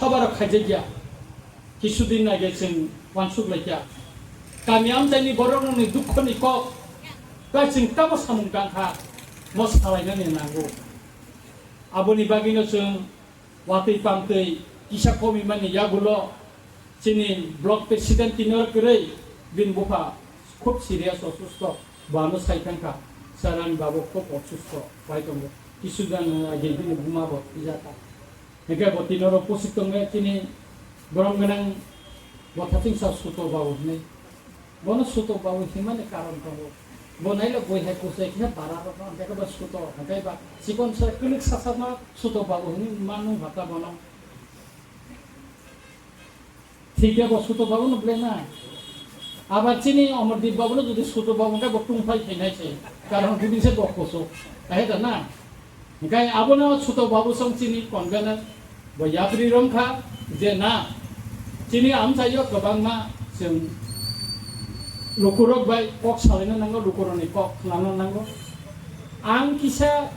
খাবার খাইছে গিয়া কিছুদিন আগে जों वानसुक लाइया गामियाव जायनि बर'नि दुखुनि क गाय जों ताबो सामुं गांखा मस खालायनानै नांगौ आबोनि बागिनो जों वातै पांतै किसा कमि माने यागुलो जोंनि ब्लक प्रेसिडेन्ट तिनर गरै बिन बुफा खूब सिरियास असुस्थ बानो साइखांखा सारान बाबू खूब असुस्थ बाय दङ কিছুদিন আগে দিনে ঘুমাবো ইজাতা একে বতিনর পসিতঙ্গে তিনি গরম গনাং বথাতিং সব সুতো বাবু নেই বন সুতো বাবু হিমানে কারণ দङ বনাইলে বইহাই কোসে কিনা বারা রকম দেখবা সুতো হাগাইবা জীবন সে ক্লিক সাসামা সুতো বাবু নি মানু ভাতা বন ঠিক আছে সুতো বাবু নবলে না আবার চিনি অমরদীপ বাবু যদি সুতো বাবুকে বটুং ফাই খাইনাইছে কারণ গুদিছে বকসো তাইতা না Ngay abono suto babu song chini konvena bo yapri romkha je na chini amsayo gobangma जों lukurok bai kok salina nango lukuroni kok lana nango ang kisa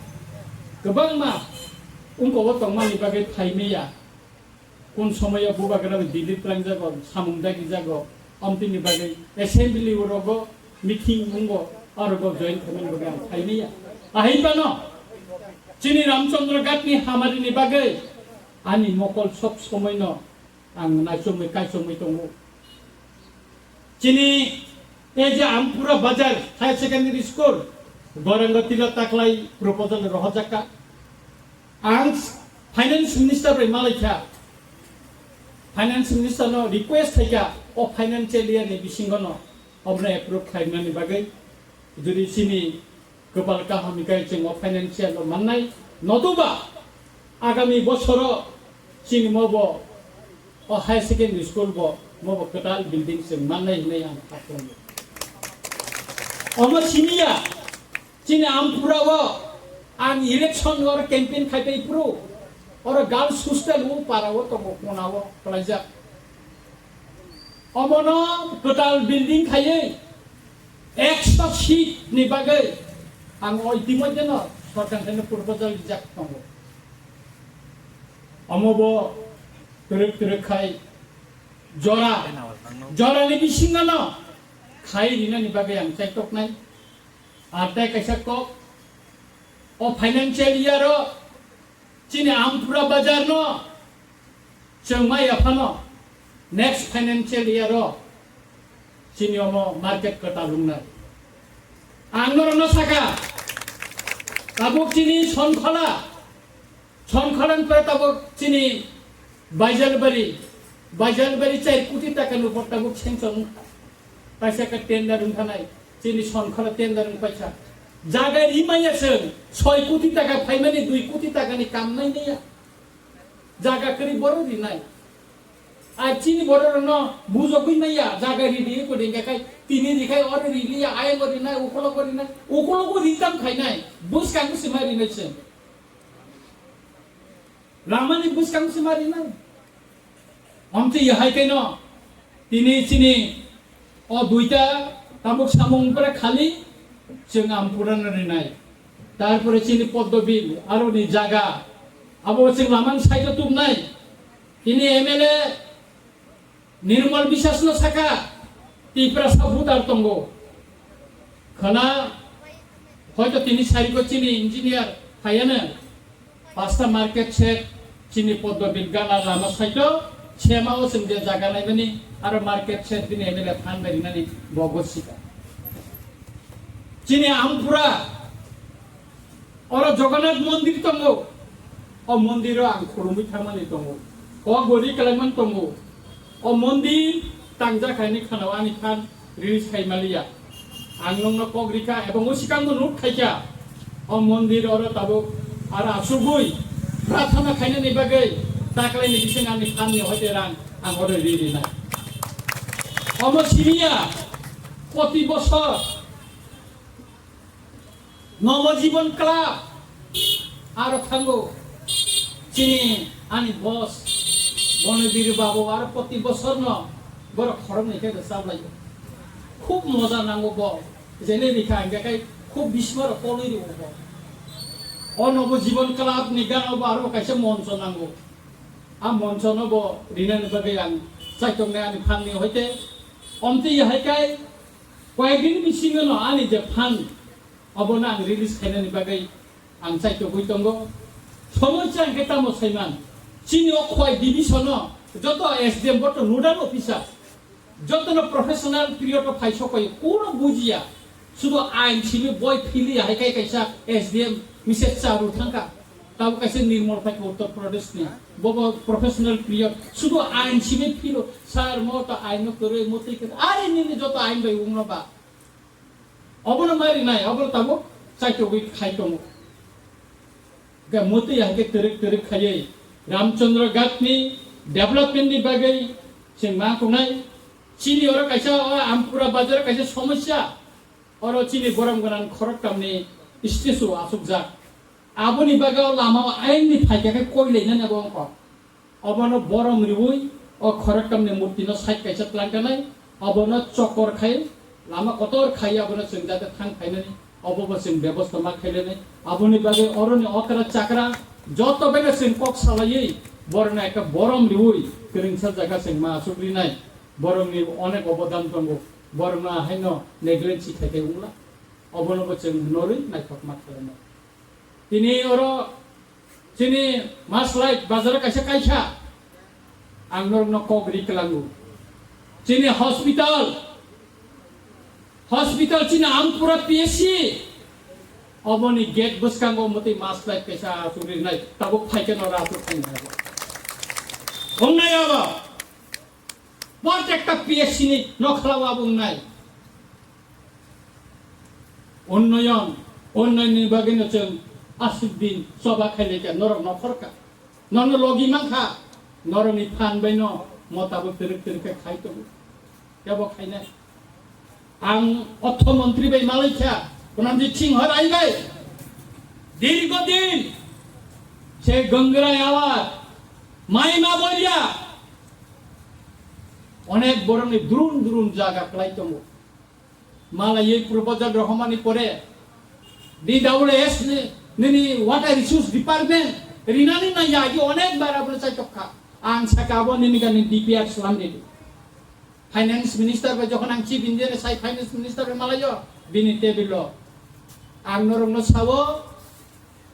gobangma ungko tongmani bagai thaimiya kun somaya bubagara dilip langjago samungdagi jago amtini bagai assembly urogo meeting ungo arogo join khamen bagai thaimiya ahibano Chini Ramchandra Gatni Hamarini Bagai Ani Mokol Sop Somoino Ang Naisumi Kaisumi Tongo Chini Eja Ampura Bazar Higher Secondary School Gorangatila Taklai Proposal Rohajaka Ang Finance Minister Malaysia Finance Minister no request Hika of Financial Year Nibisingono Omre Approve Kaimani Bagai Juri Chini Kepala Kahamikai Cengok Financial Manai Notuba Agami Bosoro Sini Mobo or High Secondary School Bo Mobo Ketal Buildings in Manai Nayan Patron Omo Sinia Sini Ampurawa an election or campaign Kaipai Pro or a girls hostel who Parawo Tomo Ponawo Plaza Omono Ketal Building Kaye Extra sheet Nibagai ang itimodya no sorkan tene proposal jak tongo amobo terek khai jora ni bisinga no khai rina ni bagai ang chai tok nai ate kaisa ko o financial year ro chini ampura bazar no chengmai aphano next financial year ro chini omo market kata lungna Angoro no saka tabuk chini sonkolan pare tabuk chini Baijalbari chai kuti taka nupor tabuk sengson paisa ka tender unthanai chini sonkhala tender paisa jaga rimaya seng 6 kuti taka phaimani 2 kuti taka ni kam nai niya jaga kari boro ri nai আর চিনি বড় ন বুঝো কই নাইয়া জায়গা রিডি করে দেখাই তিনি দেখাই আর রিলিয়া আয় করি না ওকলো কো রিতাম খাই নাই বুঝ কাঙ্গু সিমারি নাইছে রামানি বুঝ কাঙ্গু সিমারি নাই আমতে ইহাই কেন তিনি চিনি ও দুইটা তামুক সামুং করে খালি जों আমপুরানরে নাই তারপরে চিনি পদ্মবিল আর নি জায়গা আবো जों লামান সাইডে তুম নাই তিনি MLA Nirmal Biswas no saka Tipra Sabutar Tongo Khana Hoyto tini sari ko chini engineer Hayana Pasta market check Chini Poddo Bilgana Lama Saito Chema o Simdia Jaganai Bani Ara market check Dini Emile Phan Barinani Bogosika Chini Ampura Ora Jagannath Mondir Tongo O Mondiro Angkurumi Thamani Tongo O Gori Kalaman Tongo O Mondir Tangja Kaini Kanawani Khan Rilis Kaimalia Anglong Kogrika এবং ওসিকাঙ্গ রূপ খাইয়া ও মন্দির ওর তাবো আর আসুগুই প্রার্থনা খাইনে নিবাগৈ তাকলাই নিবিসেন আমি খাননি হইতে run আঙরে রিরি না অম সিরিয়া প্রতি বছর নবজীবন ক্লাব আর থাঙ্গো চিনি আনি বস বনবীর বাবু আর প্রতি বছর ন বড় খরম নিখে সাবলাই খুব মজা নাঙ্গো ব যেনে নিখা আঙ্গাকাই খুব বিস্মর কলই দিব ও নবজীবন ক্লাব নিগান আর কাইসে মঞ্চ নাঙ্গো am monsono bo rinan bagai ang saitong na ani phan ni hoite omti haikai কয়েকদিন বিসিঙ্গ ন আনি যে ফান অবনা আং রিলিজ খাইনানি বাগै আং চাইতো হইতঙ্গ সমস্যা আংকে তামো সাইমান চিনি অক্ষয় ডিভিশন যত এসডিএম বট নোডাল অফিসার যত প্রফেশনাল পিরিয়ড ফাইস কই কোন বুঝিয়া শুধু আইন ছিবি বই ফিলি হাইকাই কাইসা এসডিএম মিসেস চারু থাকা তাও কাছে নির্মল ফাইক উত্তর প্রদেশ নি বব প্রফেশনাল পিরিয়ড শুধু আইন ছিবি ফিলো স্যার মত আইন করে মতই আরে নিনে যত আইন বাই উংনবা অবন মারি নাই অবর তাবো চাইতো বই খাইতম गा मते हाके तेरेक तेरेक खायै रामचंद्र घाटनि डेभलपमेन्ट नि बागै जों मा खौनाय चिनि अर कायसा आमपुरा बाजार कायसा समस्या अर चिनि बरम गोनां खरकटामनि स्टेसु आसुकजा आबोनि बागाव लामा आइननि फाइकाखै कइलैना नाबो अंक अबनो बरम रिवुइ अ खरकटामनि मूर्तिनो साइड कायसा लांगानाय अबनो चक्कर खाय लामा कतर खाय अबनो जों जाते थां फाइनानि অববসিং ব্যবস্থা মা খেলেনে আবনি বাগে অরনি অকরা চাকরা যত বেগে সিং কক সালাই বরনা একটা বরম রিউই করিংসার জায়গা সিং মা সুগ্রি নাই বরমনি অনেক অবদান দঙ্গ বরমা হাইন নেগলেন্সি থেকে উলা অবনব সিং নরি নাই কক মা খেলেনে তিনি অর তিনি মাসলাই বাজার কাছে কাইছা আংনর ন কক রিকলাঙ্গু তিনি हॉस्पिटल चिना आमपुरा पीएससी अबनी गेट बसकांगो मते मास लाइट कैसा सुरि नाय ताबो फाइकेन और आसु खाइन हाबो हमनाय आबो प्रत्येकटा पीएससी नि नखलावा बुंनाय उन्नयन बागैनो जों 80 दिन सभा खाइलेका नरक नखरका नन लगी माखा नरनि फान बैनो मताबो तेरेक तेरेक खाइतो याबो खाइनाय आं अर्थमंत्री बाय मालैखा उनामजि थिं हराइबाय दीर्घदिन से गंगराय आवाज माइमा बलिया अनेक बरनि द्रुन द्रुन जागा क्लाइतंग मालायै प्रपोजल रहमानि परे DWS नि वाटर रिसोर्स डिपार्टमेंट रिनानि ना यागि अनेक बाराबो चाइतखा आं साकाबो निनि गानि DPR सालामनि फाइनेंस मिनिस्टार बा जखन आं चीफ इंजिनियर साइ फाइनेंस मिनिस्टार मालायो बिनि टेबिलो आं नरंनो सावो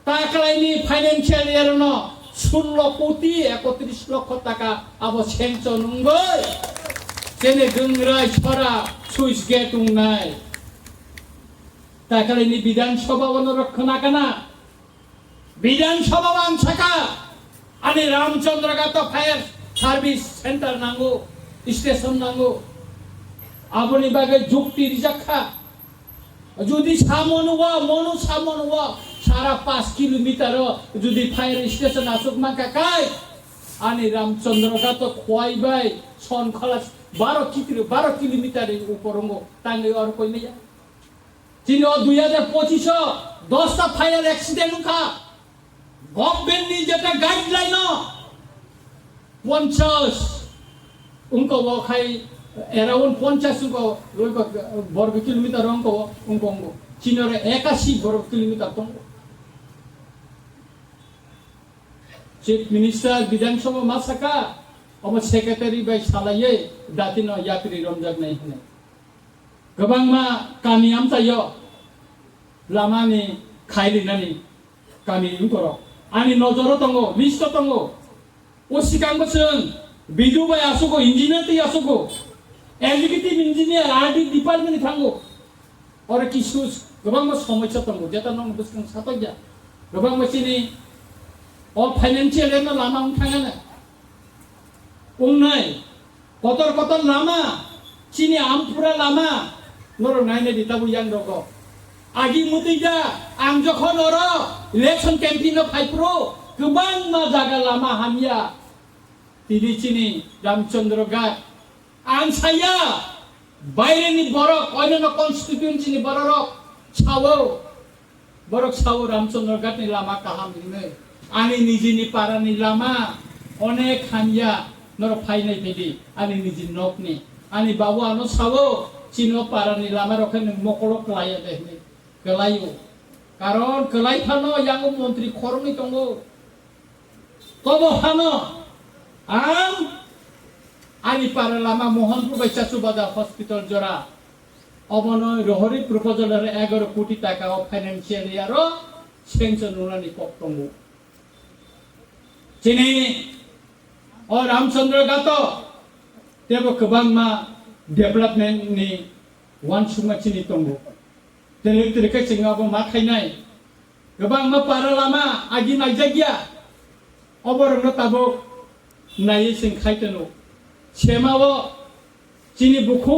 ताकलाइनि फाइनेंशियल इयर न 16 कोटी 31 लक्ष टाका अब सेंक्शन नंगै जेने गंगराय छरा सुइस गेट उंनाय ताकलाइनि विधानसभा वन रखना काना विधानसभा आं साका आनि रामचंद्रघाट फायर सार्विस सेंटर नांगो स्टेशन नांगो आबोनि बागै जुक्ति रिजाखा जुदि सामनुवा मनु सामनुवा सारा 5 किलोमीटर जुदि फायर स्टेशन आसुक माका काय आनि रामचंद्रघाट खोइबाय सन खलास 12 किलोमीटर उपरंगो तांगे और कोइ नया जिनो 2025 10 टा फायर एक्सीडेंट का गवर्नमेंट नि जेटा गाइडलाइन 50 उनको वो खाई अराउंड 50 उनको वर्ग किलोमीटर उनको चीनरे 81 वर्ग किलोमीटर तंगो चीफ मिनिस्टर विधानसभा मासाका अब सेक्रेटारी बाय सालायै दातिनो यात्री रमजाक नै हने गोबांमा कामी आमतायो लामानि खाइलिनानि कामी उनकरो आनि नजरो तंगो लिस्ट तंगो ओ सिकांगो जों बिदु बाय आसुको इंजिनियर ति आसुको एग्जीक्यूटिव इंजिनियर आरडी डिपार्टमेंट थांगो और किसुस गोबां समस्या तंगो जेता नंग बुसखां सातया गोबां मसिनि अ फाइनेंशियल एन लामा थांगाना उंनाय कतर लामा चिनि आमपुरा लामा नर नायने दिताबु यां दगो आगि मुतैदा आं जखन अर इलेक्शन कैंपेन फाइप्रो गोबां मा जागा लामा हामिया तिदिचिनि रामचंद्रघाट आं साया बायरेनि बरक अन्य कन्स्टिट्युएन्सिनि बरक सावो रामचंद्रघाटनि लामा काहामिने आनि निजिनि पारानि लामा अनेक हामिया नर फाइनाय बायदि आनि निजि नकनि आनि बाबु आनो सावो चिनो पारानि लामा रखन मकरो क्लाया देहने कलायो कारण कलाइथानो यांगो मंत्री खरनि तंगो तबो हानो ang ani para lama Mohanpur Baisa Subada Hospital jora অবনয় রহরি প্রপোজালের 11 কোটি টাকা ফাইন্যান্সিয়াল ইয়ারও সেনশন নুনানি পক্তঙ্গ চিনি ও রামচন্দ্র গাত তেবো गोबांमा डेभलपमेन्टनि वान सुमा चिनि तंगो तेरे तेरे सिङाबो मा खायनाय गोबांमा पारा लामा आगि नायजागिया अबरनो ताबो नायै सिं खायतनो सेमावो चिनि बुखु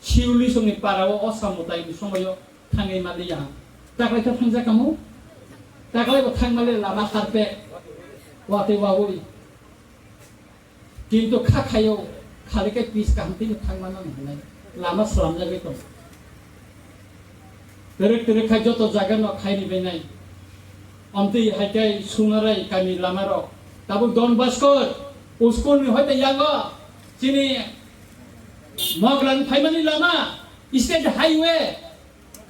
सिउलि समनि पाराव असामुतायनि समायो थाङै मादैया ताकलायथ थांजा कामु ताकलायबो थांमाले लामा खारपे वाते वावै किन्तु खाखायो खालिके पिस कामतिनि थांमाना होनाय लामा सलामजाबाय दं तेरे खाय जत जागा न खायनि बेनाय अमति हायकाय सुनाराय कामि लामारो ताबो डन बास्कर उस्कुलनि हयते यांगो चिनि मगलान फाइमानि लामा स्टेट हाइवे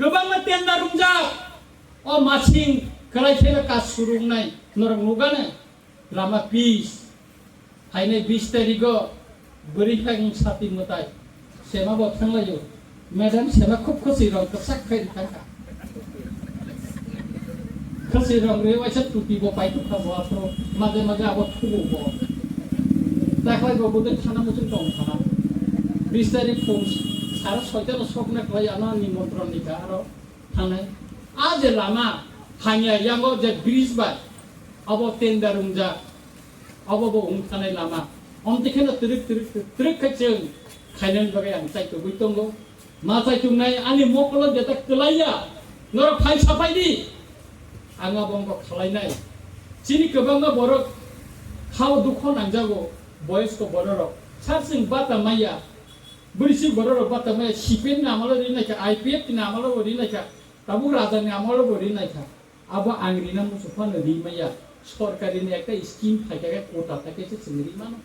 गोबांमा टेन्डार रुमजा अ मासिं खलायथेला का सुरुंनाय नरं नुगाने लामा पिस हायनाय 20 तारिखो बोरै फायगोन साथि मताय सेमा बथांलायो मैडम सेमा खूब खुशी रं कसाक खाय थांखा खुशी रं रे वाइसा टुपि बो पाइ तुखा बो माजे माजे आबो थुगो बो ताखलाय बो बोदे थाना मुसुं दं थाना 20 तारिख फुं 6:30 सकना खाय आना निमन्त्रण निका आरो थानाय आज लामा हानिया यांगो जे ब्रिज बाय अबो टेन्डार रुंजा अबो बो थानाय लामा अमतिखेनो तिरिक खायजों खायनाय बागै आं चाइतो बैतंगो मा चाइतुंनाय आंनि मकल जेता कलाया नर फाइ साफायदि आंगा बंग खालायनाय चिनि गोबांगा बर खाव दुख नांजागो बयस्क बरर सारसिं बाता माया बुरिसि बरर बाता माया सिपेन नामालो रिनायखा आईपीएफ नामालो रिनायखा ताबु राजा नामालो रिनायखा आबो आंग्रिना मुसुफानो रिमाया सरकारिनि একটা স্কিম থাকে কোটা থাকে সে চিংড়ি মানো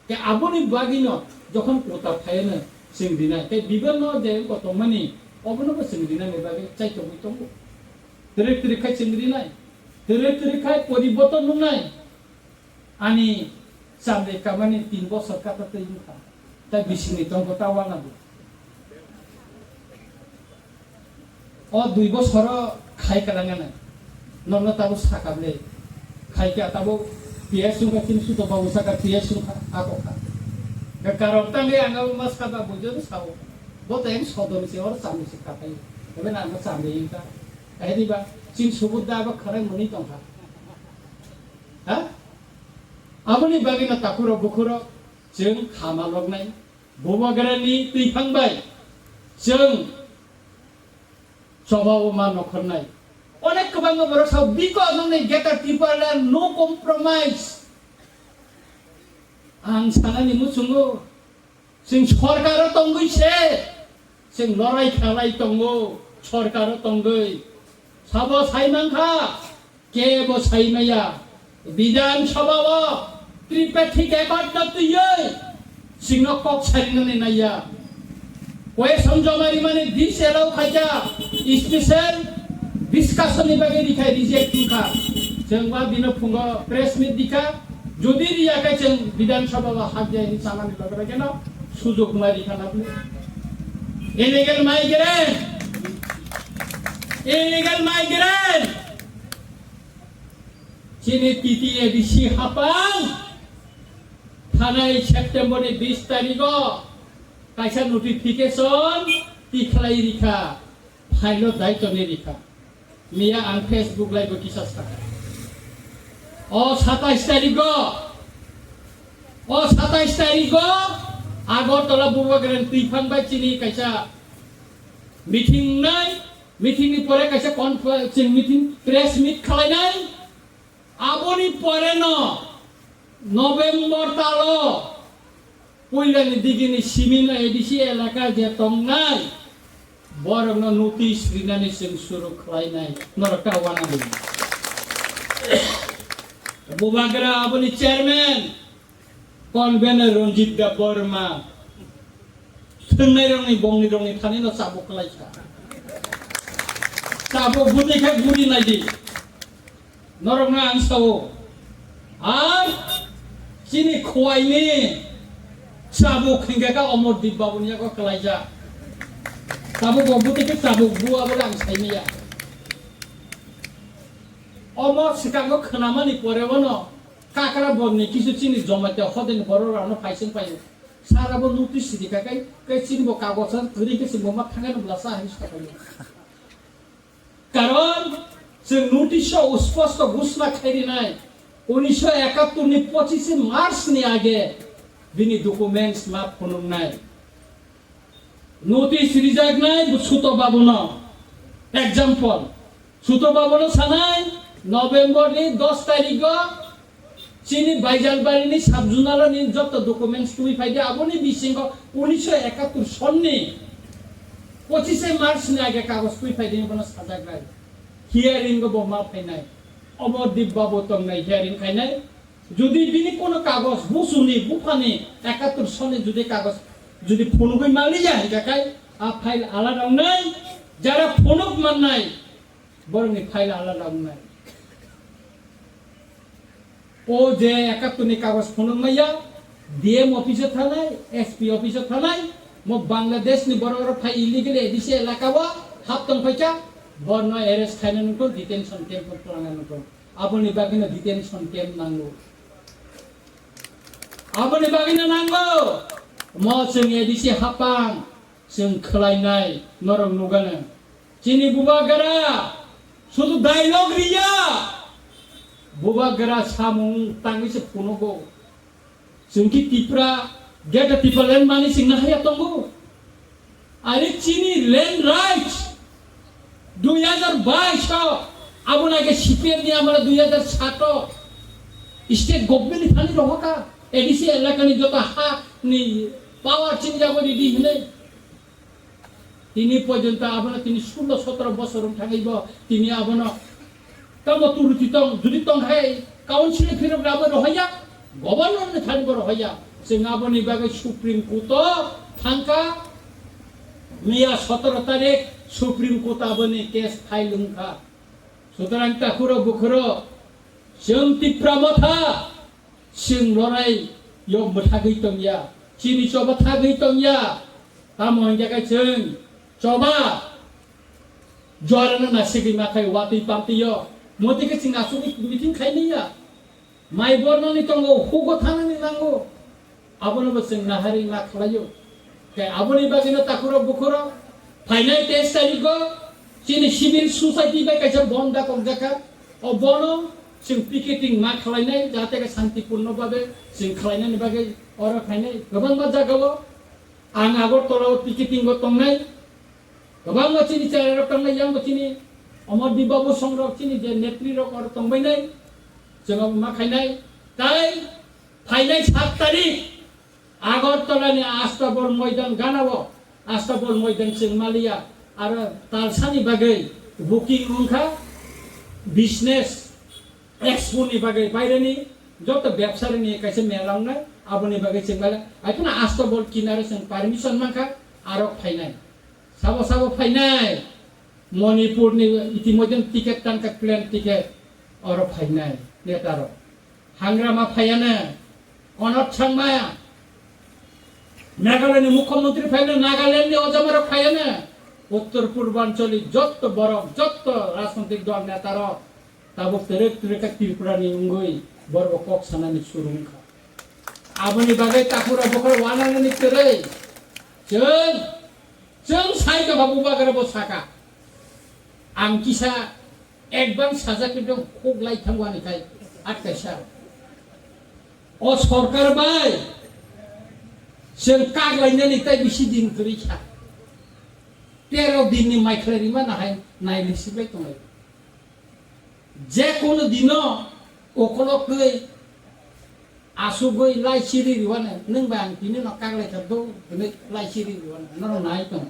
কে আবনি বাগিনো যখন কোটা ফায়না চিংড়িনা কে বিভিন্ন যে কত মানি অবনব চিংড়িনা নেবাগে চাইতো বইতো তেরে খাই চিংড়িনা তেরে খাই পরিবর্তন নাই আনি সামনে কামানি 3 বছর কাটাতে ইনকা তাই বিশিনি তো কথা ওয়ানা ও 2 বছর খাই কালাঙা না নন তাবো সাকাবলে खायके ताबो पिएसु का किनसु तो बाबुसा का पिएसु का आको का कारण तंगे आंगा मस का बुझो सावो बहुत एम सदम से और सामने से का पाई तबे ना सामने इनका कहे बा चिन सुबुद्दा अब खरे मनि तंखा हा आबनि बागिना ताकुरो बुखुरो जों खामा लगनाय बबागरानि दैफांबाय जों सबाव मा नखरनाय অনেক গোবাঙ্গ বড় সব বিকজ অন গেটার পিপল আর নো কম্প্রোমাইজ আং সানানি মুসুঙ্গো সিং সরকার তঙ্গইছে সিং লড়াই খেলাই তঙ্গো সরকার তঙ্গই সাব সাইমাংখা কে বো সাইমাইয়া বিধানসভা ত্রিপাঠিক একট তুই সিং কক সারিনানি নাইয়া কয়ে সমজমারি মানে দিস এলাও খাইজা স্পেশাল डिस्काशन बागै दिखाय रिजेक्ट दिखा जोंबा बिनो फुंगो प्रेस मिट दिखा जदि रियाखै जों विधानसभा हाक जायनि सामानि लगरा केन सुजुग मारि खानाबले इलीगल माइग्रेंट चिनि टीटीएडीसी हापां थानाय सेप्टेम्बरनि 20 तारिखो कायसा नोटिफिकेशन तिखलाय रिखा फाइल दायित्वनि रिखा मिया आं फेसबुक लाइव किसास था ओ 27 तारिख आगरतला बुरबागरेन तुइफां बाय चिनि कायसा मीटिंग नि परे कायसा कनफारेन्स मीटिंग प्रेस मीट खालायनाय आबनि परे न नभेम्बर तालो पयलानि दिगिनि सिमिना एडिसि एलाका जे तंनाय बरंग नोटिस रिनानि जों सुरु खालायनाय नरका वानानि बुबागरा आबनि चेयरमैन कनभेनर रंजित दा बर्मा थोंनाय रंनि बंनि रंनि थानि न साबो खालायसा साबो बुनिखा गुरि नायदि नरंना आंसावो are chini khoi ni sabuk hingga ka Omodip Babu ni ko kelaja sabuk babu ti sabuk bua berang sai ni ya Omod sikang ko khnama ni pore bono kakara bonni kisu chini jomate hoden boro rano paisin payo সারা বো notice দিকা কাই কাই চিনব কাগজ ধরি কে চিনব মা থাঙ্গা নবলা সা হিস কাই কারণ যে notice স্পষ্ট ঘোষণা খাইরি নাই 1971 নি 25 মার্চ নি আগে বিনি ডকুমেন্টস মা ফোনম নাই নোটিশ রিজার্ভ নাই সুত বাবু ন एग्जांपल সুত বাবু ন সানাই নভেম্বর নি 10 তারিখ Sini Baijal Bari ni sabjunala ni job documents tumi faida aboni bisingo 1971 sonni 25 March ni age kagos tumi faida ni bono sajak rai hearing go boma fainai Omodip Babu tong nai hearing khainai jodi bini kono kagos busuni bufani 71 sonni jodi kagos jodi phonugoi mali jai gakai a file alada nai jara phonuk man nai borong ni file alada nai ও যে 71 নি কাগজ phonon মাইয়া DM অফিসে থানায় SP অফিসে থানায় মো বাংলাদেশ নি বড় বড় ফাই ইলিগাল এদিসে এলাকাবা হাতং ফাইকা বর্ণ এরেস্ট খাইনা নকো ডিটেনশন ক্যাম্প করতানা নকো আপনি বাগিনা ডিটেনশন ক্যাম্প নাঙ্গো আপনি বাগিনা নাঙ্গো মো जों এদিসে হাপাং जों খলাইনাই নরম নুগানা চিনি বুবাগারা শুধু ডায়লগ রিয়া Bubagara samung tangi se punogo singki tipra geta tipa land mani sing nahaya tongo are chini land rights 2022 abuna ke siper ni amara 2007 state government thani rohaka edisi elaka ni jota ha ni power chini jabo di hne tini পর্যন্ত abuna tini 16 17 বছর থাকাইব tini abuna Kamu turuti tong, jadi tong hai, council firm raba rohaya, governor ne thani ko rohaya, sehingga aboni bagai Supreme Court thangka, Mia 17 tarik Supreme Court aboni case file lungka, sudarang takuro bukuro, sing tipramotha, sing lorai yom berthagi tong ya, cini coba thagi tong ya, kamu hingga sing coba, jualan nasi dimakai wati pamtiyo. Modi ke sing asu meeting khaini ya mai borno ni tongo hugo thana ni nango abono basing nahari ma khlayo ke aboni bagina takuro bukuro final test tariko chini civil society ba kaisa bonda kok jaka obono sing picketing ma khlainai jate ke শান্তিপূর্ণ ভাবে sing khlainai bagai ora khainai gobang ba jagawo ang agor tolo picketing go tongnai gobang ba chini chara tongnai yang ba chini Omodip Babu সংগ্রহ চিনি যে নেত্রীর কর তংবাই নাই जों मा খাইনাই তাই ফাইনাই 7 তারিখ আগরতলানি আস্তাবল ময়দান গানাবো আস্তাবল ময়দান সিং মালিয়া আর তালসানি বাগৈ বুকিং রুখা বিজনেস এক্সপোনি বাগৈ বাইরেনি যত ব্যবসার নিয়ে কাছে মেলাউনাই আবনি বাগৈ সিং মালিয়া এখন আস্তাবল কিনারে সিং পারমিশন মাখা আর ফাইনাই সাবো সাবো ফাইনাই Manipur ni itimodyan tiket tangka plan tiket oro phainai netaro hangrama phayana onot changmaya Nagaland ni mukhyamantri phaina Nagaland ni ojamara phayana uttor purbanchali jotto borok jotto rajnaitik dol netaro tabuk terek tereka Tripura ni ungoi borbo kok sanani surungkha aboni bagai takura bokar wanana ni terei जों saika babu bagara bosaka Ang kisa ekban sajak dong khoglai thangwani kai atkaisa o sorkar bai जों कागलाइनानै ताइ बिसि दिन गरिखा 13 दिननि माइख्लारि मा नाहाय नायलिसिबाय दंलाय जे कोनो दिनो अखलकै आसुगै लाइसिरि रिवाना नों बा आं बिनो न कागलाइ थाबदौ नै लाइसिरि रिवाना न नाय दं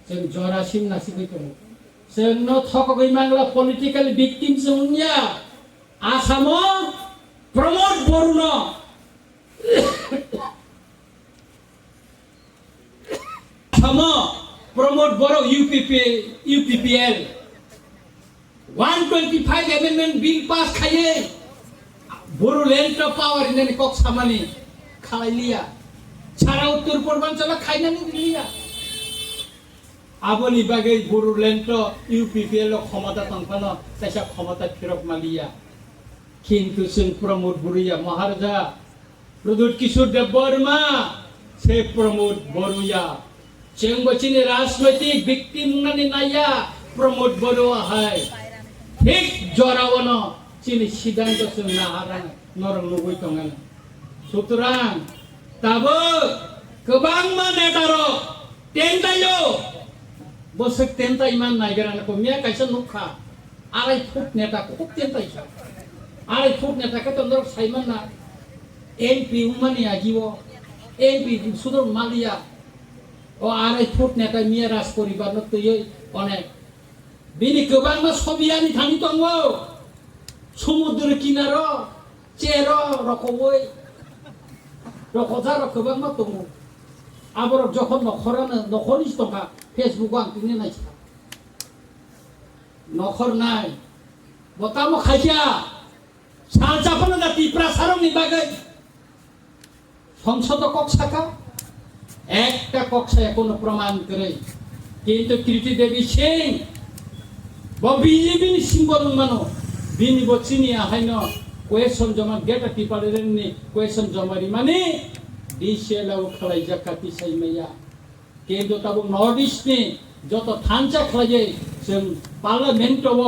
जों जरासिम नासिबाय दं जोंनो थकगै मांगला पलिटिकल विक्टिम जोंनिया आसामो प्रमोद बरुनो Promote Boro UPPL 125 amendment bill pass khaye Bodoland power ইনানি কক সামানি খাইলিয়া সারা উত্তর পূর্বাঞ্চলে খাইনানি দিলিয়া আবনি বাগে বড়োল্যান্ড ইউপিপিএল ক্ষমতা তংফানো তাইসা ক্ষমতা ফেরক মালিয়া কিন্তু जों प्रमोद बरुया महाराजा प्रदुत किशोर देव बर्मा से प्रमोद बरुया जों बचिनि राजनैतिक व्यक्ति मुंनानि नाया प्रमोद बरुआ है ठीक जरावनो चिनि सिद्धांत जों नाहारा नरम लुबै दंगान सुतरां दाबो गोबां नेतारो टेंटायो बसक टेंटा इमान नायगरानखौ मिया कायसा नुखा आराय फुट नेता खुब टेंटायसा आरे फुट नेता का तंदर साइमन ना एमपी उमानी आजीवो एमपी सुदर मालिया ओ आरे फुट नेता मिया राज परिवार न तो ये अनेक बिनि गोबां मा सबियानि थानि दंगो समुद्र किनारो चेरो रखबै रखजा रखबां मा दंगो आबर जखन नखरानो नखरनि दंखा फेसबुक आं तिनि नायसा नखर नाय बतामो खाइया सालजाफोरनो जाति प्रसारनि बागै সংসদ কক্ষাকা একটা কক্ষায় কোনো প্রমাণ করে কিন্তু কৃতি দেবী সিং বিজেপিনি সিম্বল মানো বিনি বচিনি আহাইন কোয়েশন জমা গেটা টিপারেনি কোয়েশন জমারি মানে ডিসেলাও খালাই জাকাতি সাইমাইয়া কিন্তু তাবো নর্থ ইস্টনি যত থানচা খালাইয়ে जों पार्लामेन्टआव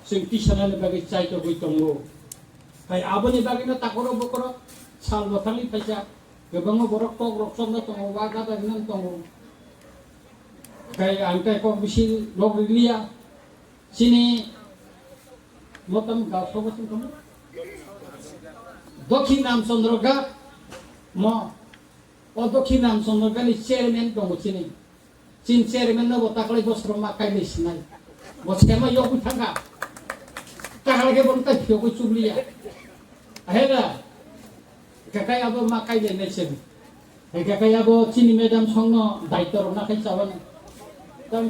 जों टिसानानि बागै चाइतो गइतंगो Kay abon ibagi na takoro bokoro salwa kali paisa gebang borok tok roksong na tong waga ta nan tong kay angka ko bisi log liya sini motam gaw so bosun kamu dokhin nam sondroga mo o dokhin nam sondroga ni chairman tong sini chin chairman na botakle bosro makai lisnai boskema yo kuthanga takalage bonta phyo ko chuliya ahera kakay abo makai le nesen kakay abo chini madam songno daito rona kai chawan tam